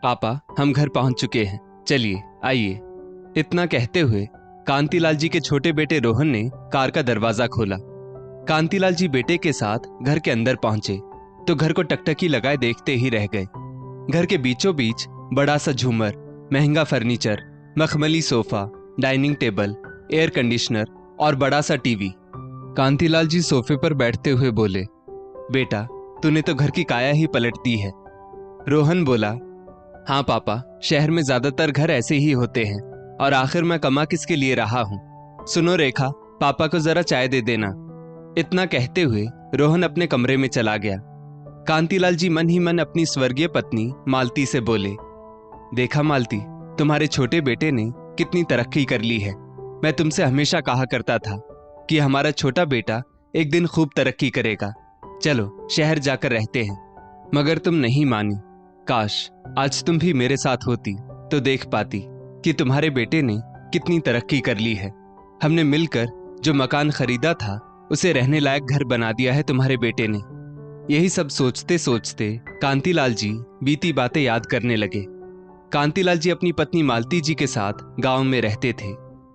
पापा, हम घर पहुंच चुके हैं, चलिए आइए। इतना कहते हुए कांतिलाल जी के छोटे बेटे रोहन ने कार का दरवाजा खोला। कांतिलाल जी बेटे के साथ घर के अंदर पहुंचे तो घर को टकटकी लगाए देखते ही रह गए। घर के बीचों बीच बड़ा सा झूमर, महंगा फर्नीचर, मखमली sofa, dining table, air conditioner और बड़ा सा टीवी। कांतिलाल जी सोफे पर बैठते हुए बोले, बेटा, तूने तो घर की काया ही पलट दी है। रोहन बोला, हाँ पापा, शहर में ज्यादातर घर ऐसे ही होते हैं और आखिर मैं कमा किसके लिए रहा हूं। सुनो रेखा, पापा को जरा चाय दे देना। इतना कहते हुए रोहन अपने कमरे में चला गया। कांतिलाल जी मन ही मन अपनी स्वर्गीय पत्नी मालती से बोले, देखा मालती, तुम्हारे छोटे बेटे ने कितनी तरक्की कर ली है। मैं तुमसे हमेशा कहा करता था कि हमारा छोटा बेटा एक दिन खूब तरक्की करेगा, चलो शहर जाकर रहते हैं, मगर तुम नहीं मानी। काश आज तुम भी मेरे साथ होती तो देख पाती कि तुम्हारे बेटे ने कितनी तरक्की कर ली है। हमने मिलकर जो मकान खरीदा था उसे रहने लायक घर बना दिया है तुम्हारे बेटे ने। यही सब सोचते सोचते कांतिलाल जी बीती बातें याद करने लगे। कांतिलाल जी अपनी पत्नी मालती जी के साथ गांव में रहते थे।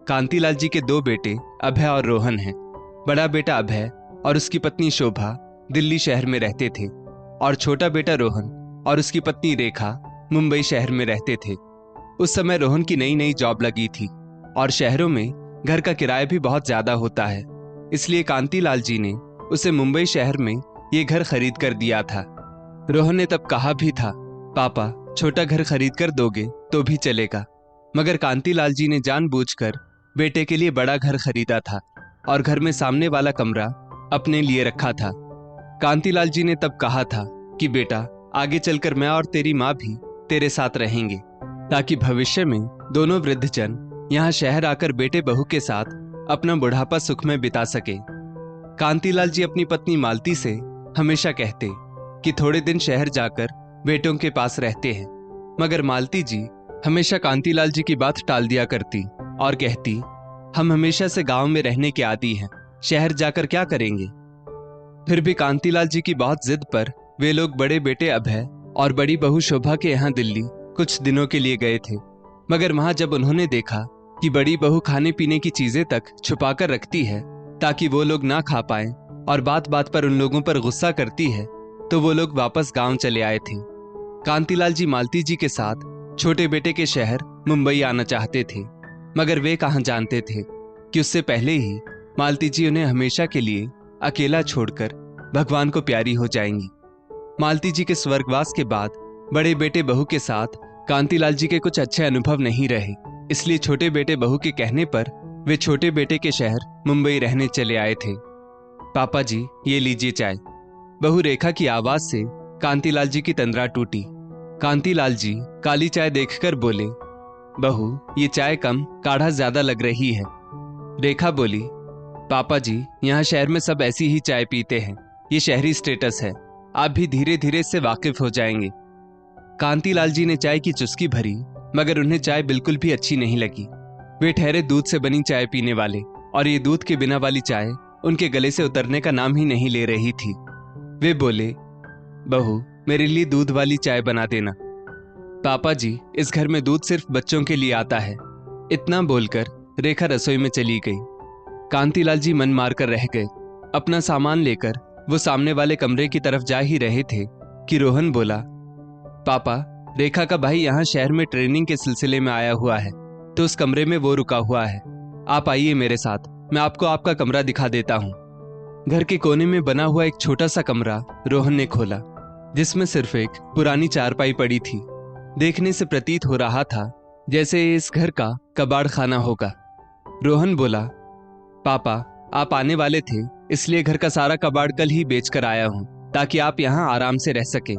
कांतिलाल जी के दो बेटे अभय और रोहन हैं। बड़ा बेटा अभय और उसकी पत्नी शोभा दिल्ली शहर में रहते थे और छोटा बेटा रोहन और उसकी पत्नी रेखा मुंबई शहर में रहते थे। उस समय रोहन की नई नई जॉब लगी थी और शहरों में घर का किराया भी बहुत ज्यादा होता है, इसलिए कांतिलाल जी ने उसे मुंबई शहर में ये घर खरीद कर दिया था। रोहन ने तब कहा भी था, पापा, छोटा घर खरीद कर दोगे तो भी चलेगा, मगर कांतिलाल जी ने जानबूझकर बेटे के लिए बड़ा घर खरीदा था और घर में सामने वाला कमरा अपने लिए रखा था। कांतिलाल जी ने तब कहा था कि बेटा, आगे चलकर मैं और तेरी माँ भी तेरे साथ रहेंगे, ताकि भविष्य में दोनों वृद्धजन यहाँ शहर आकर बेटे बहू के साथ अपना बुढ़ापा सुख में बिता सके। कांतिलाल जी अपनी पत्नी मालती से हमेशा कहते कि थोड़े दिन शहर जाकर बेटों के पास रहते हैं, मगर मालती जी हमेशा कांतिलाल जी की बात टाल दिया करती और कहती, हम हमेशा से गांव में रहने के आदी हैं, शहर जाकर क्या करेंगे। फिर भी कांतिलाल जी की बहुत जिद पर वे लोग बड़े बेटे अभय और बड़ी बहू शोभा के यहाँ दिल्ली कुछ दिनों के लिए गए थे, मगर वहां जब उन्होंने देखा कि बड़ी बहू खाने पीने की चीजें तक छुपाकर रखती है ताकि वो लोग ना खा पाए और बात बात पर उन लोगों पर गुस्सा करती है, तो वो लोग वापस गांव चले आए थे। कांतिलाल जी मालती जी के साथ छोटे बेटे के शहर मुंबई आना चाहते थे, मगर वे कहां जानते थे कि उससे पहले ही मालती जी उन्हें हमेशा के लिए अकेला छोड़कर भगवान को प्यारी हो जाएंगी। मालती जी के स्वर्गवास के बाद बड़े बेटे बहू के साथ कांतिलाल जी के कुछ अच्छे अनुभव नहीं रहे, इसलिए छोटे बेटे बहू के कहने पर वे छोटे बेटे के शहर मुंबई रहने चले आए थे। पापा जी, ये लीजिए चाय। बहू रेखा की आवाज से कांतिलाल जी की तंद्रा टूटी। कांतिलाल जी काली चाय देखकर बोले, बहू, ये चाय कम, काढ़ा ज्यादा लग रही है। रेखा बोली, पापा जी, यहाँ शहर में सब ऐसी ही चाय पीते हैं, ये शहरी स्टेटस है, आप भी धीरे धीरे इससे वाकिफ हो जाएंगे। कांतिलाल जी ने चाय की चुस्की भरी, मगर उन्हें चाय बिल्कुल भी अच्छी नहीं लगी। वे ठहरे दूध से बनी चाय पीने वाले और ये दूध के बिना वाली चाय उनके गले से उतरने का नाम ही नहीं ले रही थी। वे बोले, बहू, मेरे लिए दूध वाली चाय बना देना। पापा जी, इस घर में दूध सिर्फ बच्चों के लिए आता है। इतना बोलकर रेखा रसोई में चली गई। कांतिलाल जी मन मारकर रह गए। अपना सामान लेकर वो सामने वाले कमरे की तरफ जा ही रहे थे कि रोहन बोला, पापा, रेखा का भाई यहाँ शहर में ट्रेनिंग के सिलसिले में आया हुआ है, तो उस कमरे में वो रुका हुआ है। आप आइए मेरे साथ, मैं आपको आपका कमरा दिखा देता हूँ। घर के कोने में बना हुआ एक छोटा सा कमरा रोहन ने खोला, जिसमें सिर्फ एक पुरानी चारपाई पड़ी थी। देखने से प्रतीत हो रहा था जैसे इस घर का कबाड़ खाना होगा। रोहन बोला, पापा, आप आने वाले थे, इसलिए घर का सारा कबाड़ कल ही बेच कर आया हूँ, ताकि आप यहाँ आराम से रह सकें।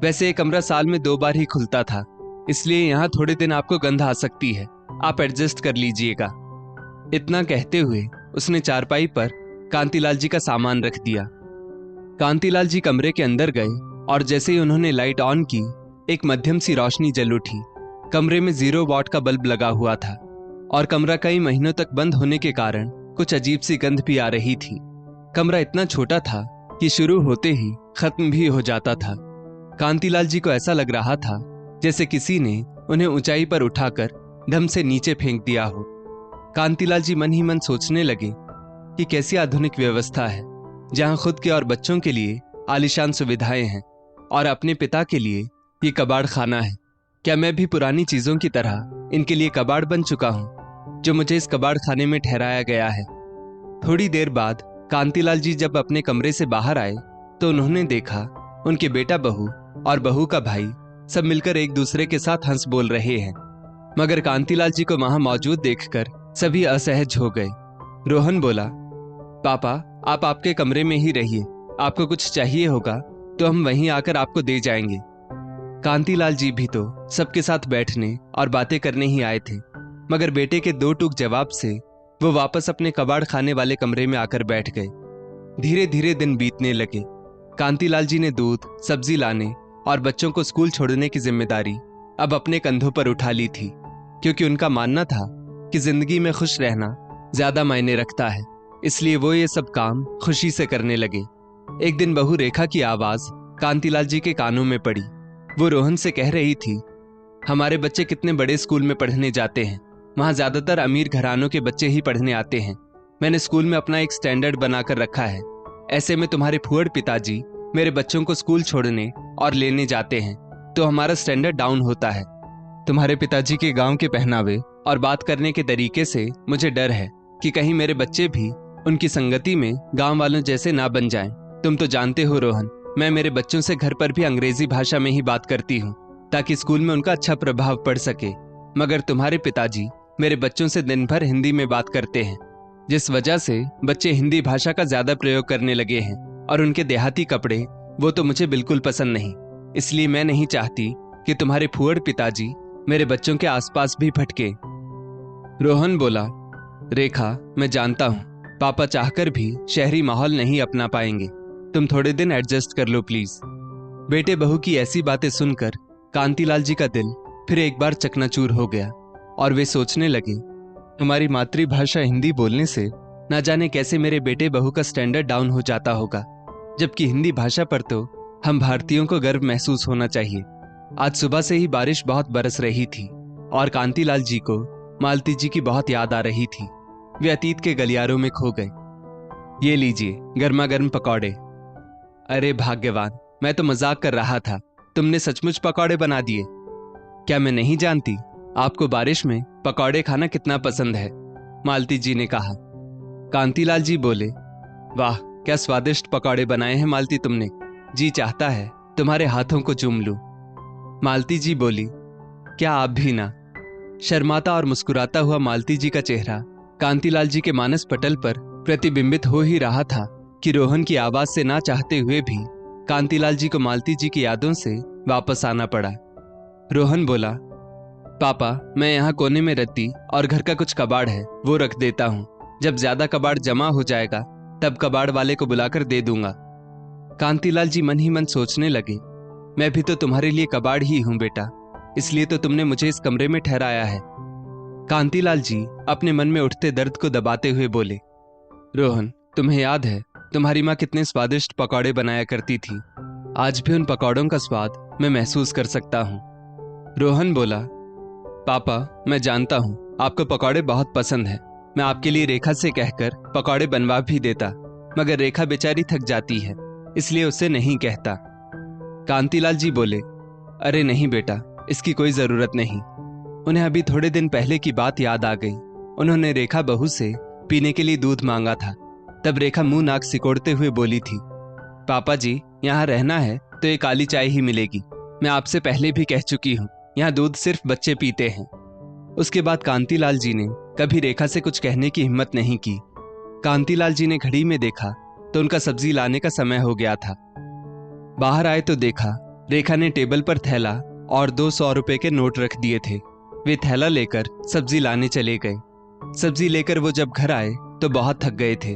वैसे ये कमरा साल में 2 बार ही खुलता था, इसलिए यहाँ थोड़े दिन आपको गंध आ सकती है, आप एडजस्ट कर लीजिएगा। इतना कहते हुए उसने चारपाई पर कांतिलाल जी का सामान रख दिया। कांतिलाल जी कमरे के अंदर गए और जैसे ही उन्होंने लाइट ऑन की, एक मध्यम सी रोशनी जल उठी। कमरे में 0 वॉट का बल्ब लगा हुआ था और कमरा कई महीनों तक बंद होने के कारण कुछ अजीब सी गंध भी आ रही थी। कमरा इतना छोटा था कि शुरू होते ही खत्म भी हो जाता था। कांतिलाल जी को ऐसा लग रहा था जैसे किसी ने उन्हें ऊंचाई पर उठाकर धम से नीचे फेंक दिया हो। कांतिलाल जी मन ही मन सोचने लगे कि कैसी आधुनिक व्यवस्था है, जहां खुद के और बच्चों के लिए आलीशान सुविधाएं हैं और अपने पिता के लिए ये कबाड़ खाना है। क्या मैं भी पुरानी चीजों की तरह इनके लिए कबाड़ बन चुका हूं, जो मुझे इस कबाड़ खाने में ठहराया गया है? थोड़ी देर बाद कांतिलाल जी जब अपने कमरे से बाहर आए तो उन्होंने देखा उनके बेटा बहू और बहू का भाई सब मिलकर एक दूसरे के साथ हंस बोल रहे हैं। मगर कांतिलाल जी को वहां मौजूद देखकर सभी असहज हो गए। रोहन बोला, पापा आप आपके कमरे में ही रहिए, आपको कुछ चाहिए होगा तो हम वहीं आकर आपको दे जाएंगे। कांतिलाल जी भी तो सबके साथ बैठने और बातें करने ही आए थे, मगर बेटे के दो टूक जवाब से वो वापस अपने कबाड़ खाने वाले कमरे में आकर बैठ गए। धीरे धीरे दिन बीतने लगे। कांतिलाल जी ने दूध, सब्जी लाने और बच्चों को स्कूल छोड़ने की जिम्मेदारी अब अपने कंधों पर उठा ली थी, क्योंकि उनका मानना था कि जिंदगी में खुश रहना ज्यादा मायने रखता है। इसलिए वो ये सब काम खुशी से करने लगे। एक दिन बहू रेखा की आवाज कांतिलाल जी के कानों में पड़ी। वो रोहन से कह रही थी, हमारे बच्चे कितने बड़े स्कूल में पढ़ने जाते हैं, वहां ज्यादातर अमीर घरानों के बच्चे ही पढ़ने आते हैं। मैंने स्कूल में अपना एक स्टैंडर्ड बनाकर रखा है। ऐसे में तुम्हारे फूहड़ पिताजी मेरे बच्चों को स्कूल छोड़ने और लेने जाते हैं तो हमारा स्टैंडर्ड डाउन होता है। तुम्हारे पिताजी के गांव के पहनावे और बात करने के तरीके से मुझे डर है कि कहीं मेरे बच्चे भी उनकी संगति में गांव वालों जैसे ना बन जाएं। तुम तो जानते हो रोहन, मैं मेरे बच्चों से घर पर भी अंग्रेजी भाषा में ही बात करती हूँ ताकि स्कूल में उनका अच्छा प्रभाव पड़ सके। मगर तुम्हारे पिताजी मेरे बच्चों से दिन भर हिंदी में बात करते हैं, जिस वजह से बच्चे हिंदी भाषा का ज्यादा प्रयोग करने लगे हैं। और उनके देहाती कपड़े वो तो मुझे बिल्कुल पसंद नहीं। इसलिए मैं नहीं चाहती कि तुम्हारे फूहड़ पिताजी मेरे बच्चों के आसपास भी भटके। रोहन बोला, रेखा मैं जानता हूँ पापा चाहकर भी शहरी माहौल नहीं अपना पाएंगे, तुम थोड़े दिन एडजस्ट कर लो प्लीज। बेटे बहू की ऐसी बातें सुनकर कांतिलाल जी का दिल फिर एक बार चकनाचूर हो गया और वे सोचने लगे, तुम्हारी मातृभाषा हिंदी बोलने से न जाने कैसे मेरे बेटे बहू का स्टैंडर्ड डाउन हो जाता होगा, जबकि हिंदी भाषा पर तो हम भारतीयों को गर्व महसूस होना चाहिए। आज सुबह से ही बारिश बहुत बरस रही थी और कांतिलाल जी को मालती जी की बहुत याद आ रही थी। वे अतीत के गलियारों में खो गए। ये लीजिए गर्मा गर्म पकौड़े। अरे भाग्यवान, मैं तो मजाक कर रहा था, तुमने सचमुच पकौड़े बना दिए। क्या मैं नहीं जानती आपको बारिश में पकौड़े खाना कितना पसंद है? मालती जी ने कहा। कांतिलाल जी बोले, वाह क्या स्वादिष्ट पकौड़े बनाए हैं मालती तुमने, जी चाहता है तुम्हारे हाथों को चूम लूं। मालती जी बोली, क्या आप भी ना? शर्माता और मुस्कुराता हुआ मालती जी का चेहरा कांतिलाल जी के मानस पटल पर प्रतिबिंबित हो ही रहा था कि रोहन की आवाज से ना चाहते हुए भी कांतिलाल जी को मालती जी की यादों से वापस आना पड़ा। रोहन बोला, पापा मैं यहाँ कोने में रद्दी और घर का कुछ कबाड़ है वो रख देता हूँ, जब ज्यादा कबाड़ जमा हो जाएगा तब कबाड़ वाले को बुलाकर दे दूंगा। कांतिलाल जी मन ही मन सोचने लगे, मैं भी तो तुम्हारे लिए कबाड़ ही हूं बेटा, इसलिए तो तुमने मुझे इस कमरे में ठहराया है। कांतिलाल जी अपने मन में उठते दर्द को दबाते हुए बोले, रोहन तुम्हें याद है तुम्हारी माँ कितने स्वादिष्ट पकौड़े बनाया करती थी, आज भी उन पकौड़ों का स्वाद मैं महसूस कर सकता हूँ। रोहन बोला, पापा मैं जानता हूँ आपको पकौड़े बहुत पसंद है, मैं आपके लिए रेखा से कहकर पकौड़े बनवा भी देता, मगर रेखा बेचारी थक जाती है इसलिए उसे नहीं कहता। कांतिलाल जी बोले, अरे नहीं बेटा, इसकी कोई जरूरत नहीं। उन्हें अभी थोड़े दिन पहले की बात याद आ गई। उन्होंने रेखा बहू से पीने के लिए दूध मांगा था। तब रेखा मुंह नाक सिकोड़ते हुए बोली थी, पापा जी यहाँ रहना है तो ये काली चाय ही मिलेगी, मैं आपसे पहले भी कह चुकी हूँ यहाँ दूध सिर्फ बच्चे पीते हैं। उसके बाद कांतिलाल जी ने कभी रेखा से कुछ कहने की हिम्मत नहीं की। कांतिलाल जी ने घड़ी में देखा तो उनका सब्जी लाने का समय हो गया था। बाहर आए तो देखा रेखा ने टेबल पर थैला और 200 रुपए के नोट रख दिए थे। वे थैला लेकर सब्जी लाने चले गए। सब्जी लेकर वो जब घर आए तो बहुत थक गए थे।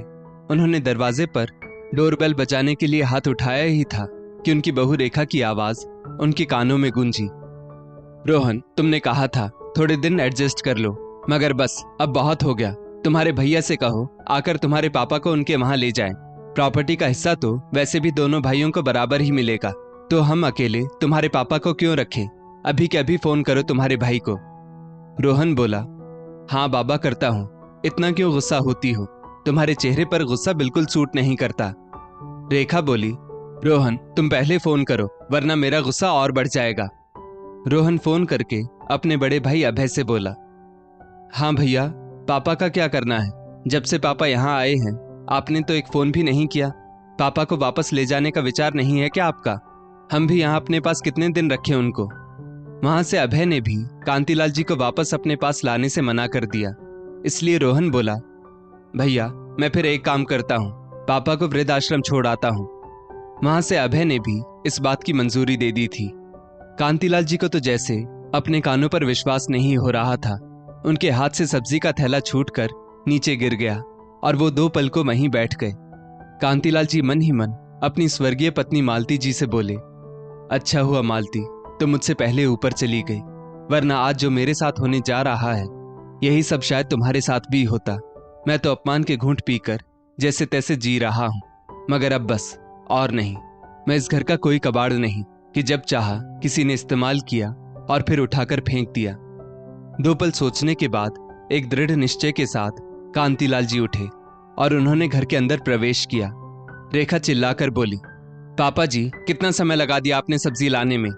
उन्होंने दरवाजे पर डोरबेल बजाने के लिए हाथ उठाया ही था कि उनकी बहू रेखा की आवाज उनके कानों में गूंजी, रोहन तुमने कहा था थोड़े दिन एडजस्ट कर लो, मगर बस अब बहुत हो गया। तुम्हारे भैया से कहो आकर तुम्हारे पापा को उनके वहां ले जाएं। प्रॉपर्टी का हिस्सा तो वैसे भी दोनों भाइयों को बराबर ही मिलेगा, तो हम अकेले तुम्हारे पापा को क्यों रखें? अभी के अभी फोन करो तुम्हारे भाई को। रोहन बोला, हाँ बाबा करता हूँ, इतना क्यों गुस्सा होती हो? तुम्हारे चेहरे पर गुस्सा बिल्कुल सूट नहीं करता। रेखा बोली, रोहन तुम पहले फोन करो वरना मेरा गुस्सा और बढ़ जाएगा। रोहन फोन करके अपने बड़े भाई अभय से बोला, हाँ भैया, पापा का क्या करना है? जब से पापा यहाँ आए हैं आपने तो एक फोन भी नहीं किया। पापा को वापस ले जाने का विचार नहीं है क्या आपका? हम भी यहाँ अपने पास कितने दिन रखे उनको। वहां से अभय ने भी कांतिलाल जी को वापस अपने पास लाने से मना कर दिया। इसलिए रोहन बोला, भैया मैं फिर एक काम करता हूँ, पापा को वृद्ध आश्रम छोड़ आता हूँ। वहां से अभय ने भी इस बात की मंजूरी दे दी थी। कांतिलाल जी को तो जैसे अपने कानों पर विश्वास नहीं हो रहा था। उनके हाथ से सब्जी का थैला छूटकर नीचे गिर गया और वो 2 पल को वहीं बैठ गए। कांतिलाल जी मन ही मन अपनी स्वर्गीय पत्नी मालती जी से बोले, अच्छा हुआ मालती तुम मुझसे पहले ऊपर चली गई, वरना आज जो मेरे साथ होने जा रहा है यही सब शायद तुम्हारे साथ भी होता। मैं तो अपमान के घूंट पीकर जैसे तैसे जी रहा हूं, मगर अब बस और नहीं। मैं इस घर का कोई कबाड़ नहीं कि जब चाहा किसी ने इस्तेमाल किया और फिर उठाकर फेंक दिया। 2 पल सोचने के बाद एक दृढ़ निश्चय के साथ कांतिलाल जी उठे और उन्होंने घर के अंदर प्रवेश किया। रेखा चिल्लाकर बोली, पापा जी कितना समय लगा दिया आपने सब्जी लाने में?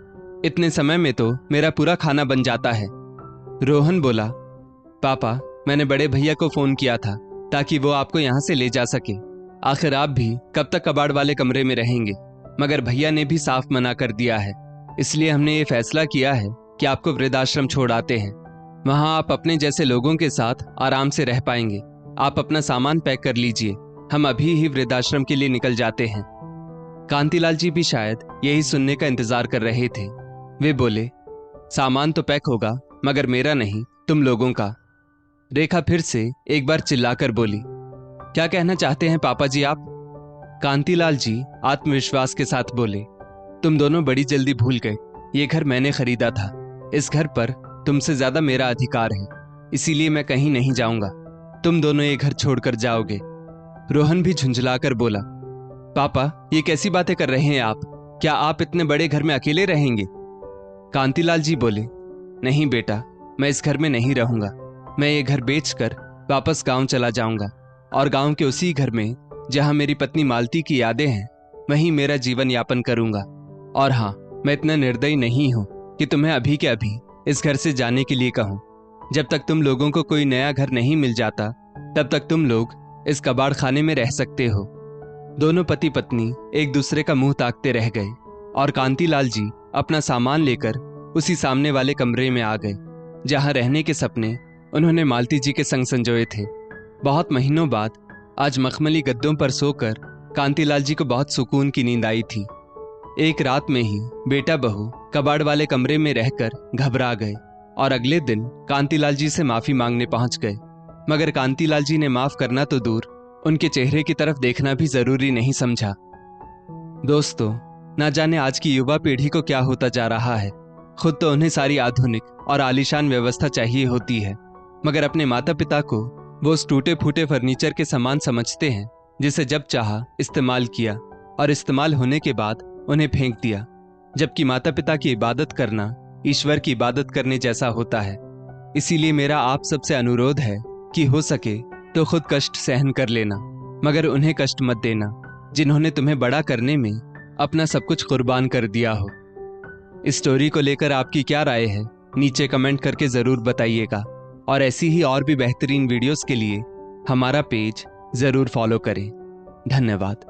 इतने समय में तो मेरा पूरा खाना बन जाता है। रोहन बोला, पापा मैंने बड़े भैया को फोन किया था ताकि वो आपको यहाँ से ले जा सके। आखिर आप भी कब तक कबाड़ वाले कमरे में रहेंगे? मगर भैया ने भी साफ मना कर दिया है, इसलिए हमने ये फैसला किया है कि आपको वृद्धाश्रम छोड़ आते हैं। वहां आप अपने जैसे लोगों के साथ आराम से रह पाएंगे। आप अपना सामान पैक कर लीजिए, हम अभी ही वृद्धाश्रम के लिए निकल जाते हैं। कांतिलाल जी भी शायद यही सुनने का इंतजार कर रहे थे। वे बोले, सामान तो पैक होगा मगर मेरा नहीं, तुम लोगों का। रेखा फिर से एक बार चिल्लाकर बोली, क्या कहना चाहते हैं पापा जी आप? कांतिलाल जी आत्मविश्वास के साथ बोले, तुम दोनों बड़ी जल्दी भूल गए, ये घर मैंने खरीदा था। इस घर पर तुमसे ज्यादा मेरा अधिकार है, इसीलिए मैं कहीं नहीं जाऊंगा। तुम दोनों ये घर छोड़कर जाओगे। रोहन भी झुंझलाकर बोला, पापा ये कैसी बातें कर रहे हैं आप? क्या आप इतने बड़े घर में अकेले रहेंगे? कांतिलाल जी बोले, नहीं बेटा, मैं इस घर में नहीं रहूंगा। मैं ये घर बेचकर वापस गांव चला जाऊंगा और गांव के उसी घर में जहां मेरी पत्नी मालती की यादें हैं वहीं मेरा जीवन यापन करूंगा। और हाँ, मैं इतना निर्दयी नहीं हूं कि तुम्हें अभी के अभी इस घर से जाने के लिए कहूं। जब तक तुम लोगों को कोई नया घर नहीं मिल जाता तब तक तुम लोग इस कबाड़ खाने में रह सकते हो। दोनों पति पत्नी एक दूसरे का मुंह ताकते रह गए और कांतिलाल जी अपना सामान लेकर उसी सामने वाले कमरे में आ गए जहां रहने के सपने उन्होंने मालती जी के संग संजोए थे। बहुत महीनों बाद आज मखमली गद्दों पर सोकर कांतिलाल जी को बहुत सुकून की नींद आई थी। एक रात में ही बेटा बहू कबाड़ वाले कमरे में रहकर घबरा गए और अगले दिन कांतिलाल जी से माफी मांगने पहुंच गए। मगर कांतिलाल जी ने माफ करना तो दूर, उनके चेहरे की तरफ देखना भी जरूरी नहीं समझा। दोस्तों, ना जाने आज की युवा पीढ़ी को क्या होता जा रहा है। खुद तो उन्हें सारी आधुनिक और आलीशान व्यवस्था चाहिए होती है, मगर अपने माता पिता को वो उस टूटे फूटे फर्नीचर के समान समझते हैं जिसे जब चाहा इस्तेमाल किया और इस्तेमाल होने के बाद उन्हें फेंक दिया। जबकि माता पिता की इबादत करना ईश्वर की इबादत करने जैसा होता है। इसीलिए मेरा आप सबसे अनुरोध है कि हो सके तो खुद कष्ट सहन कर लेना, मगर उन्हें कष्ट मत देना जिन्होंने तुम्हें बड़ा करने में अपना सब कुछ कुर्बान कर दिया हो। इस स्टोरी को लेकर आपकी क्या राय है नीचे कमेंट करके जरूर बताइएगा और ऐसी ही और भी बेहतरीन वीडियोस के लिए हमारा पेज जरूर फॉलो करें। धन्यवाद।